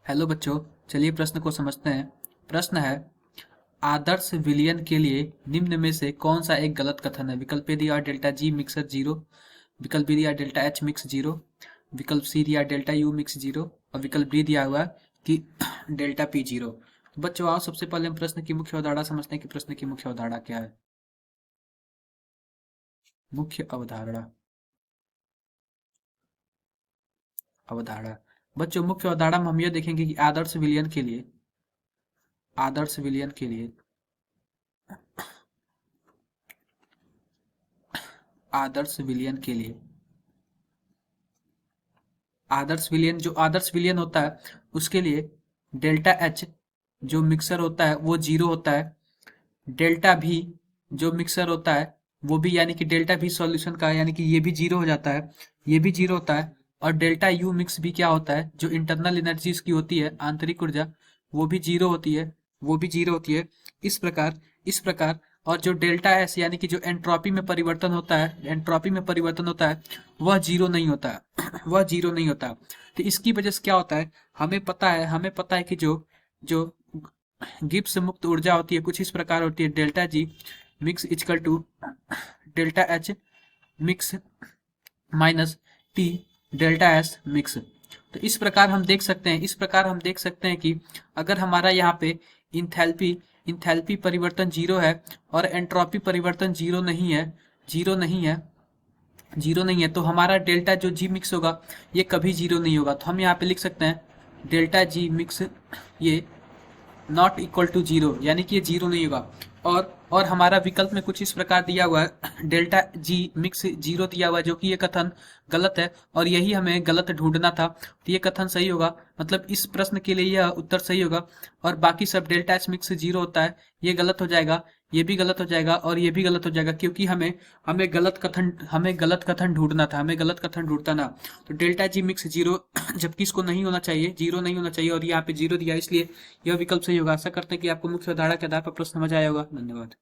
Hello बच्चों, चलिए प्रश्न को समझते हैं। प्रश्न है, आदर्श विलयन के लिए निम्न में से कौन सा एक गलत कथन है। विकल्प ए दिया डेल्टा जी मिक्सर जीरो, विकल्प बी दिया डेल्टा एच मिक्स जीरो, विकल्प सी दिया डेल्टा यू मिक्स जीरो और विकल्प डी दिया हुआ है कि डेल्टा पी जीरो। तो बच्चों आओ सबसे पहले हम प्रश्न की मुख्य अवधारणा समझते हैं कि प्रश्न की मुख्य अवधारणा क्या है। मुख्य अवधारणा अवधारणा बच्चों, मुख्य अवधारणा में हम यह देखेंगे कि आदर्श विलयन के लिए आदर्श विलयन के लिए आदर्श विलयन होता है उसके लिए डेल्टा एच जो मिक्सर होता है वो जीरो होता है। डेल्टा भी जो मिक्सर होता है वो भी, यानी कि डेल्टा भी सॉल्यूशन का है, यानी कि ये भी जीरो हो जाता है, ये भी जीरो होता है। और डेल्टा यू मिक्स भी क्या होता है, जो इंटरनल एनर्जी इसकी होती है, आंतरिक ऊर्जा, वो भी जीरो होती है, वो भी जीरो होती है। इस प्रकार और जो डेल्टा एस यानी कि जो एंट्रोपी में परिवर्तन होता है, वह जीरो नहीं होता है वह जीरो नहीं होता। तो इसकी वजह से क्या होता है, हमें पता है कि जो जो गिब्स मुक्त ऊर्जा होती है कुछ इस प्रकार होती है, delta G mix equal to delta H mix minus T delta S mix. तो इस प्रकार हम देख सकते हैं कि अगर हमारा यहाँ पे इंथैल्पी परिवर्तन जीरो है और एंट्रोपी परिवर्तन जीरो नहीं है तो हमारा डेल्टा जो जी मिक्स होगा ये कभी जीरो नहीं होगा। तो हम यहाँ पे लिख सकते हैं डेल्टा जी मिक्स ये नॉट इक्वल टू जीरो, यानी कि ये जीरो नहीं होगा। और हमारा विकल्प में कुछ इस प्रकार दिया हुआ है, डेल्टा जी मिक्स जीरो दिया हुआ है, जो कि ये कथन गलत है और यही हमें गलत ढूंढना था। तो ये कथन सही होगा, मतलब इस प्रश्न के लिए यह उत्तर सही होगा। और बाकी सब डेल्टा एच मिक्स जीरो होता है, ये गलत हो जाएगा, ये भी गलत हो जाएगा और ये भी गलत हो जाएगा, क्योंकि हमें गलत कथन ढूंढना था, हमें गलत कथन ढूंढता ना। तो डेल्टा जी मिक्स जीरो जबकि इसको नहीं होना चाहिए, जीरो नहीं होना चाहिए और यहाँ पे जीरो दिया, इसलिए यह विकल्प सही होगा। आशा करते हैं कि आपको मुख्य अवधारणा के आधार पर प्रश्न समझ आया होगा। धन्यवाद।